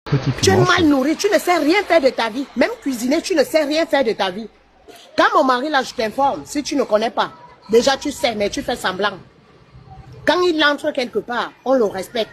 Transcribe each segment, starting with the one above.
Petit Tu es piment mal chaud. nourri, tu ne sais rien faire de ta vie. Même cuisiner, tu ne sais rien faire de ta vie. Quand mon mari, là, je t'informe, si tu ne connais pas, déjà tu sais, mais tu fais semblant. Quand il entre quelque part, on le respecte.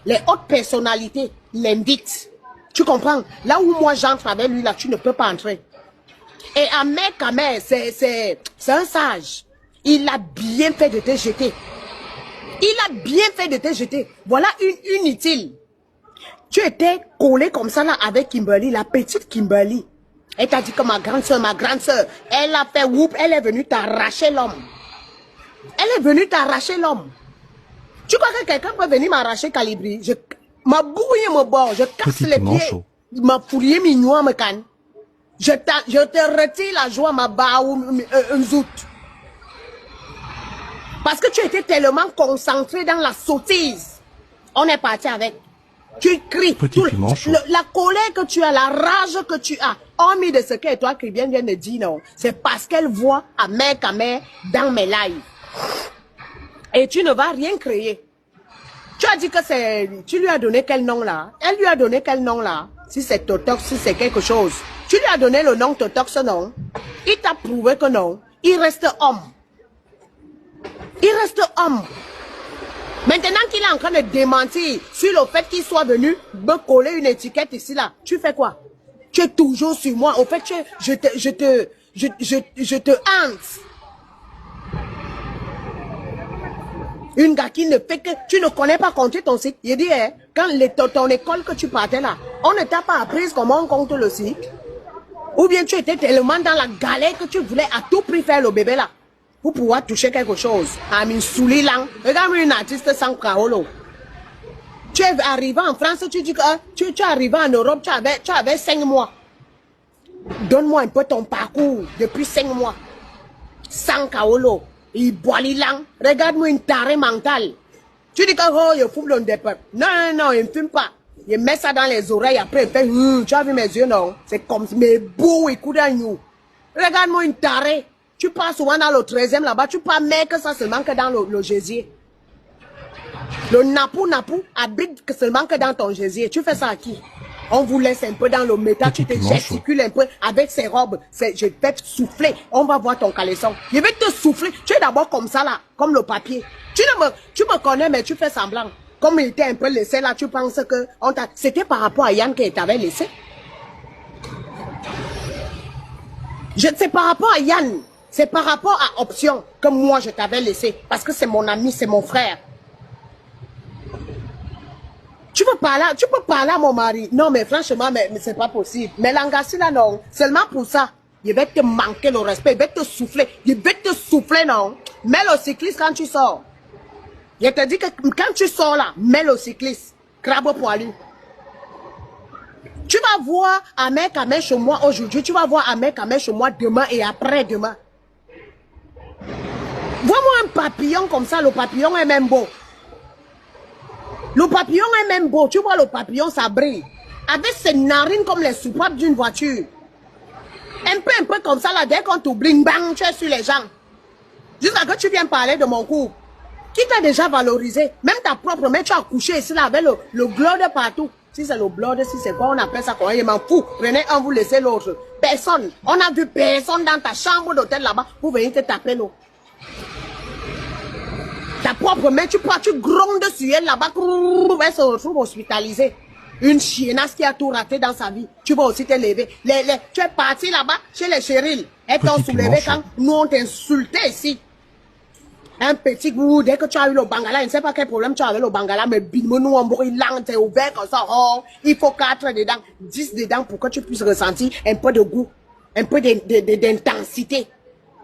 Les hautes personnalités l'invitent. Tu comprends? Là où moi j'entre avec lui, là, tu ne peux pas entrer. Et Ahmed Kamer, c'est un sage. Il a bien fait de te jeter. Il a bien fait de te jeter. Voilà une inutile. Tu étais collé comme ça là avec Kimberly, la petite Kimberly. Elle t'a dit que ma grande soeur, elle a fait whoop, elle est venue t'arracher l'homme. Elle est venue t'arracher l'homme. Tu crois que quelqu'un peut venir m'arracher Calibri? Ma bouille me bord, je casse Petit les piment pieds. chaud. Ma fourrier mignon me canne. Je te retire la joie, ma baou, zout. Parce que tu étais tellement concentré dans la sottise. On est parti avec. Tu cries. Petit piment chaud. La colère que tu as, la rage que tu as, hormis de ce que toi, Christian, vient de dire, non. C'est parce qu'elle voit à mère dans mes lives. Et tu ne vas rien créer. Tu as dit que c'est... Tu lui as donné quel nom là? Elle lui a donné quel nom là? Si c'est Totox, si c'est quelque chose. Tu lui as donné le nom Totox, non? Il t'a prouvé que non. Il reste homme. Il reste homme. Maintenant qu'il est en train de démentir sur le fait qu'il soit venu me coller une étiquette ici là, tu fais quoi? Tu es toujours sur moi. Au fait, je te hante. Une gars qui ne fait que... Tu ne connais pas compter ton cycle. Il dit, hein, quand ton école que tu partais là, on ne t'a pas appris comment on compte le cycle. Ou bien tu étais tellement dans la galère que tu voulais à tout prix faire le bébé là. Pour pouvoir toucher quelque chose. Amin Souli Lang. Regarde une artiste sans Kaolo. Tu es arrivé en France, tu dis que tu es arrivé en Europe, tu avais 5 mois. Donne-moi un peu ton parcours depuis 5 mois. Sans Kaolo. Il boit les langues. Regarde-moi une tarée mentale. Tu dis que oh, il fume le départ. Non, non, non, il ne fume pas. Il met ça dans les oreilles, après il fait tu as vu mes yeux, non? C'est comme mes beaux écoutes à nous. Regarde-moi une tarée. Tu pars souvent dans le 13e là-bas, tu pars mais que ça seulement que dans le gésier. Le napou habite que seulement que dans ton gésier. Tu fais ça à qui? On vous laisse un peu dans le métal, tu te gesticules un peu avec ses robes. Je vais te souffler. On va voir ton caleçon. Je vais te souffler. Tu es d'abord comme ça là, comme le papier. Tu me connais, mais tu fais semblant. Comme il était un peu laissé là, tu penses que c'était par rapport à Yann qu'il t'avait laissé. C'est par rapport à Yann. C'est par rapport à Option que moi je t'avais laissé. Parce que c'est mon ami, c'est mon frère. Tu peux parler à mon mari. Non, mais franchement, mais c'est pas possible. Mais Langassi là, non. Seulement pour ça, il va te manquer le respect. Il va te souffler. Il va te souffler, non. Mets le cycliste quand tu sors. Je te dis que quand tu sors là, mets le cycliste. Crabe poilu. Tu vas voir Ahmed Kamer chez moi aujourd'hui. Tu vas voir Ahmed Kamer chez moi demain et après-demain. Vois-moi un papillon comme ça. Le papillon est même beau. Le papillon est même beau. Tu vois le papillon, ça brille. Avec ses narines comme les soupapes d'une voiture. Un peu comme ça, là, dès qu'on t'oublie, bang, tu es sur les gens. Jusqu'à que tu viennes parler de mon couple. Qui t'a déjà valorisé? Même ta propre mère, tu as couché ici, là, avec le blood partout. Si c'est le blood, si c'est quoi, on appelle ça quoi? Je m'en fous. Prenez un, vous laissez l'autre. Personne. On a vu personne dans ta chambre d'hôtel là-bas pour venir te taper l'eau. Ta propre mère, tu grondes sur elle là-bas, elle se retrouve hospitalisée. Une chiennasse qui a tout raté dans sa vie. Tu vas aussi te lever. Tu es parti là-bas chez les Cheryl. Elles t'ont soulevé quand nous on t'insultait ici. Un petit goût, dès que tu as eu le Bangala, je ne sais pas quel problème tu as avec le Bangala, mais bim, nous on brûle langue, t'es ouvert comme ça. Oh, il faut 4 dedans, 10 dedans pour que tu puisses ressentir un peu de goût, un peu d'intensité.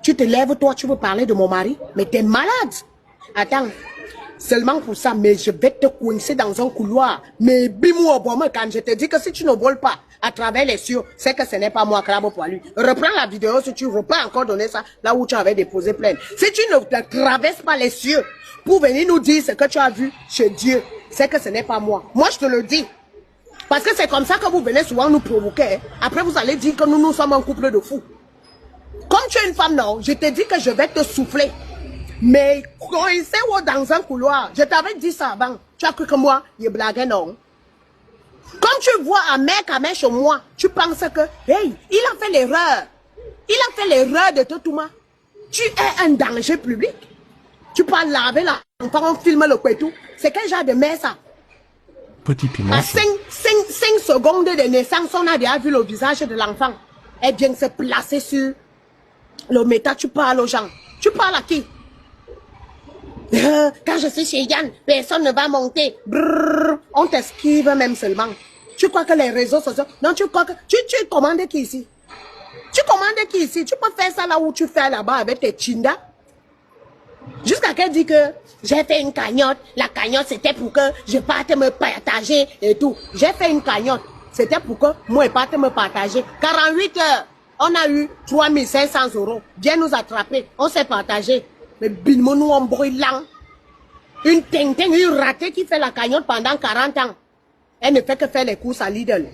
Tu te lèves, toi, tu veux parler de mon mari, mais t'es malade. Attends, seulement pour ça, mais je vais te coincer dans un couloir. Mais bimou au bon, quand je te dis que si tu ne voles pas à travers les cieux, c'est que ce n'est pas moi, Crabe Poilu. Reprends la vidéo si tu ne veux pas encore donner ça là où tu avais déposé plainte. Si tu ne traverses pas les cieux pour venir nous dire ce que tu as vu chez Dieu, c'est que ce n'est pas moi. Moi, je te le dis. Parce que c'est comme ça que vous venez souvent nous provoquer. Après, vous allez dire que nous sommes un couple de fous. Comme tu es une femme, non, je te dis que je vais te souffler. Mais coincé dans un couloir, je t'avais dit ça avant. Tu as cru que moi, je blaguais, non? Quand tu vois un mec chez moi, tu penses que, hey, il a fait l'erreur. Il a fait l'erreur de te touma. Tu es un danger public. Tu peux laver l'enfant, on filme le couetou. C'est quel genre de mère ça? Petit piment. À 5 secondes de naissance, on a déjà vu le visage de l'enfant. Elle vient se placer sur le métal. Tu parles aux gens. Tu parles à qui? Quand je suis chez Yann, personne ne va monter. Brrr, on t'esquive même seulement. Tu crois que les réseaux sociaux... Non, tu crois que... Tu commandes qui ici? Tu commandes qui ici? Tu peux faire ça là où tu fais là-bas avec tes chindas? Jusqu'à qu'elle dit que j'ai fait une cagnotte. La cagnotte, c'était pour que je parte me partager et tout. J'ai fait une cagnotte. C'était pour que moi, je parte me partager. 48 heures, on a eu 3500 €. Viens nous attraper. On s'est partagé. Mais bilmo nous, on brûle. Une tintin, une ratée qui fait la cagnotte pendant 40 ans. Elle ne fait que faire les courses à Lidl.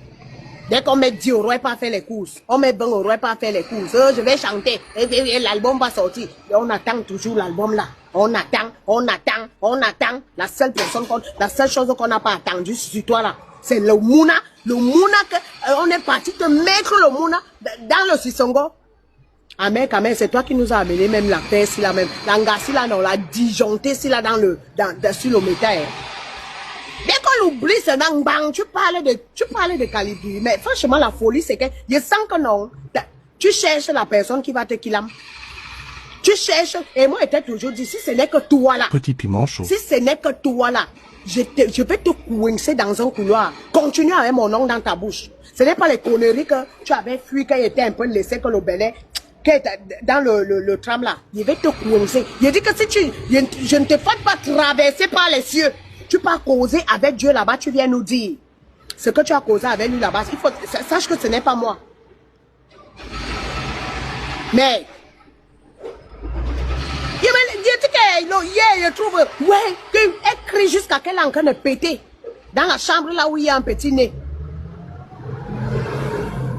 Dès qu'on met 10 €, elle pas faire les courses. On met 20 €, elle pas faire les courses. Je vais chanter. Et l'album va sortir. Et on attend toujours l'album là. On attend, on attend, on attend. La seule chose qu'on n'a pas attendu sur toi là, c'est le Mouna. Le Mouna on est parti te mettre le Mouna dans le Sissongo. Amen, c'est toi qui nous as amené même la paix, si la même. L'angassi là, on l'a disjoncté, si là, sur le métal. Dès qu'on oublie ce bang, tu parles de qualité. Mais franchement, la folie, c'est que, je sens que non, tu cherches la personne qui va te killer. Tu cherches, et moi, je t'ai toujours dit, si ce n'est que toi là. Petit piment chaud. Si ce n'est que toi là, je vais te coincer dans un couloir. Continue avec mon nom dans ta bouche. Ce n'est pas les conneries que tu avais fui, qu'il était un peu laissé que le belay, dans le tram là. Je vais te coincer. Je dis que si je ne te fais pas traverser par les cieux. Tu peux causer avec Dieu là-bas, tu viens nous dire ce que tu as causé avec lui là-bas. Il faut sache que ce n'est pas moi. Mais je trouve elle crie jusqu'à qu'elle est en train de péter dans la chambre là où il y a un petit nez.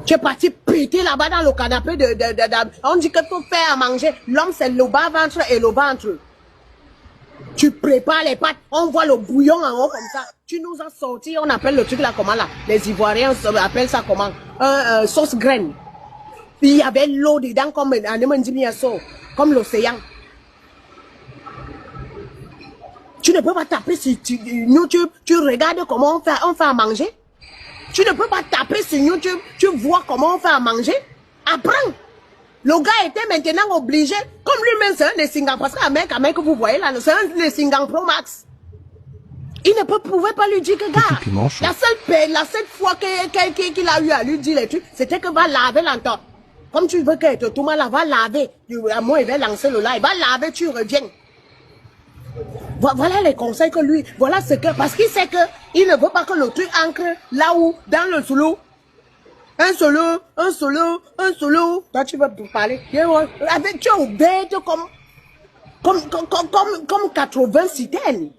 Tu es parti péter là-bas dans le canapé on dit que pour faire à manger, l'homme c'est le bas-ventre et le ventre. Tu prépares les pâtes, on voit le bouillon en haut comme ça. Tu nous as sorti, on appelle le truc là comment là? Les Ivoiriens appellent ça comment? Sauce graine. Il y avait l'eau dedans comme l'océan. Tu ne peux pas taper sur YouTube, tu regardes comment on fait à manger. Tu ne peux pas taper sur YouTube, tu vois comment on fait à manger. Apprends. Le gars était maintenant obligé, comme lui-même c'est un des Singang, parce qu'un mec que vous voyez là, c'est un des Singang Pro Max. Il ne pouvait pas lui dire que gars, la seule fois qu'il a eu à lui dire les trucs, c'était que va laver l'entor. Comme tu veux que tout le monde va laver, moi il va lancer le live, va laver, tu reviens. Voilà les conseils que lui, voilà ce que, parce qu'il sait que il ne veut pas que le truc ancre là où, dans le solo. Un solo. Toi, tu vas parler. Avec tu es bête comme 80 citernes.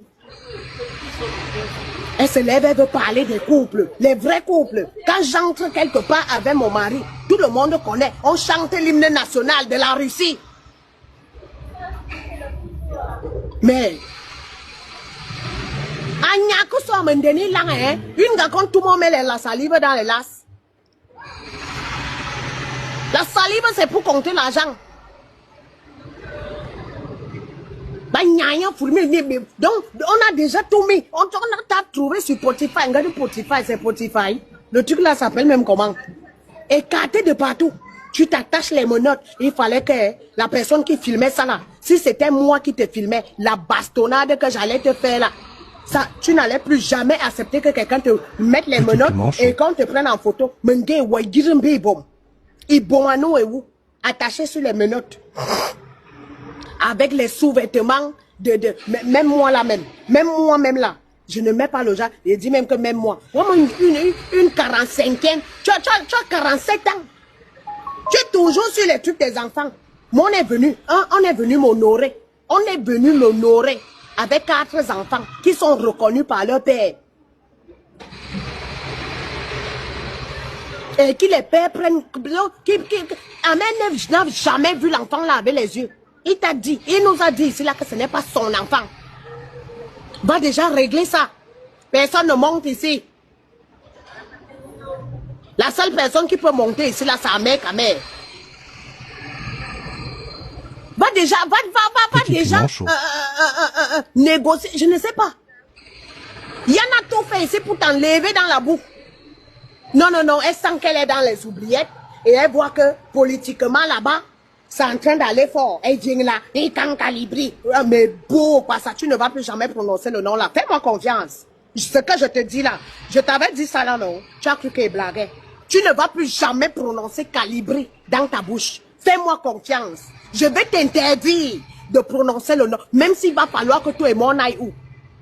Elle se lève, elle veut parler des couples, les vrais couples. Quand j'entre quelque part avec mon mari, tout le monde connaît. On chante l'hymne national de la Russie. Mais une gars quand tout le monde met la salive dans les lasses. La salive, c'est pour compter l'argent. Donc, on a déjà tout mis. On a trouvé sur Spotify. Regardez Spotify, c'est Spotify. Le truc là s'appelle même comment? Écarté de partout. Tu t'attaches les menottes. Il fallait que la personne qui filmait ça là, si c'était moi qui te filmais, la bastonnade que j'allais te faire là, ça, tu n'allais plus jamais accepter que quelqu'un te mette les menottes et qu'on te prenne en photo. Attaché sur les menottes. Avec les sous-vêtements même moi là même. Même moi-même là. Je ne mets pas le genre. Je dis même que même moi. Une 45e. Tu as 47 ans. Tu es toujours sur les trucs des enfants. Moi, on est venu m'honorer. On est venu m'honorer avec 4 enfants qui sont reconnus par leur père. Et qui les pères prennent... Amen n'a jamais vu l'enfant laver les yeux. Il t'a dit, il nous a dit ici là que ce n'est pas son enfant. Va déjà régler ça. Personne ne monte ici. La seule personne qui peut monter ici, là, c'est Ahmed Ahmed. Va déjà négocier. Je ne sais pas. Il y en a tout fait ici pour t'enlever dans la boue. Non, elle sent qu'elle est dans les oubliettes et elle voit que politiquement là-bas, c'est en train d'aller fort. Elle dit là, il can calibri. Mais beau, pas ça, tu ne vas plus jamais prononcer le nom là. Fais-moi confiance. Ce que je te dis là, je t'avais dit ça là, non? Tu as cru qu'il blaguait. Tu ne vas plus jamais prononcer calibri dans ta bouche. Fais-moi confiance. Je vais t'interdire de prononcer le nom, même s'il va falloir que toi et moi on aille où.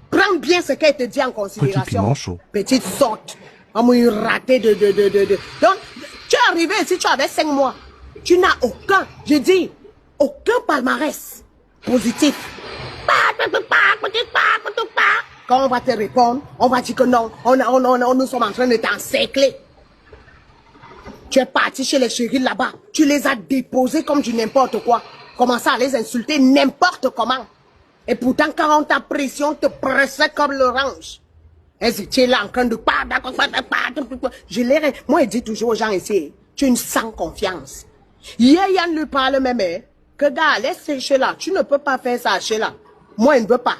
Prends bien ce qu'elle te dit en considération. Petite sorte. Raté de. Donc, tu es arrivé ici, tu avais 5 mois. Tu n'as aucun, je dis, aucun palmarès positif. Quand on va te répondre, on va dire que non, nous sommes en train de t'encercler. Tu es parti chez les chéris là-bas. Tu les as déposés comme du n'importe quoi. Commencer à les insulter n'importe comment. Et pourtant, quand on t'a pression, te pressait comme l'orange. Elles étaient là en train de... Moi, je dis toujours aux gens ici, tu ne sens confiance. Hier, Yann lui parle même, que gars, laisse sécher là. Tu ne peux pas faire ça chez là. Moi, je ne veux pas.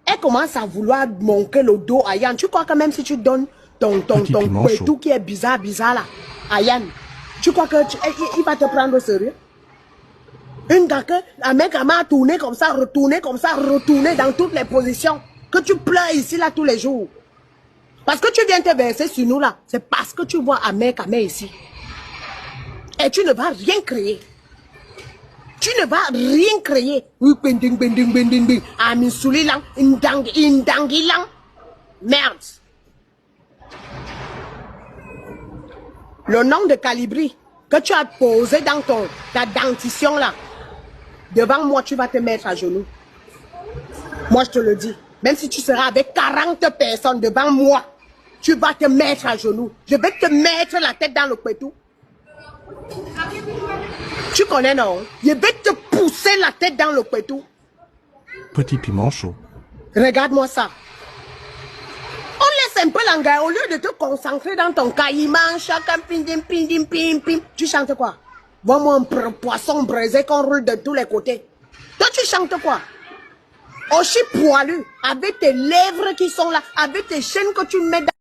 Elle commence à vouloir manquer le dos à Yann. Tu crois que même si tu donnes ton tout qui est bizarre là, à Yann, tu crois que il va te prendre au sérieux? Une gars que la mec a tourné comme ça, retourné dans toutes les positions. Que tu pleures ici là tous les jours. Parce que tu viens te verser sur nous là. C'est parce que tu vois Ahmed ici. Et tu ne vas rien créer. Tu ne vas rien créer. Merde. Le nom de Calibri que tu as posé dans ta dentition là, devant moi, tu vas te mettre à genoux. Moi, je te le dis. Même si tu seras avec 40 personnes devant moi, tu vas te mettre à genoux. Je vais te mettre la tête dans le pétou. Tu connais, non? Je vais te pousser la tête dans le pétou. Petit piment chaud. Regarde-moi ça. On laisse un peu l'engrais. Au lieu de te concentrer dans ton caïman, chacun pim. Tu chantes quoi? Vois-moi un poisson braisé qu'on roule de tous les côtés. Toi, tu chantes quoi? Aussi poilu, avec tes lèvres qui sont là, avec tes chaînes que tu mets dans...